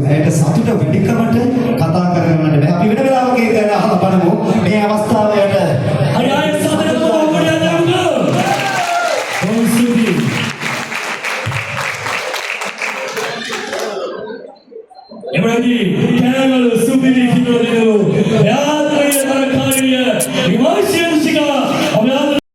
ඇයට සතුට වැඩිකමට කතා කරගන්න බෑ. අපි වෙන වෙලාවක ඒක ගැන අහලා බලමු. මේ අවස්ථාවට හරි ආයෙත් සතුට මොකද යන්නද? කොහොමද? එමරදී කෑගල සුපිරි කිනෝදිනෝ යාත්‍රාවේ තරකාරිය විමර්ශන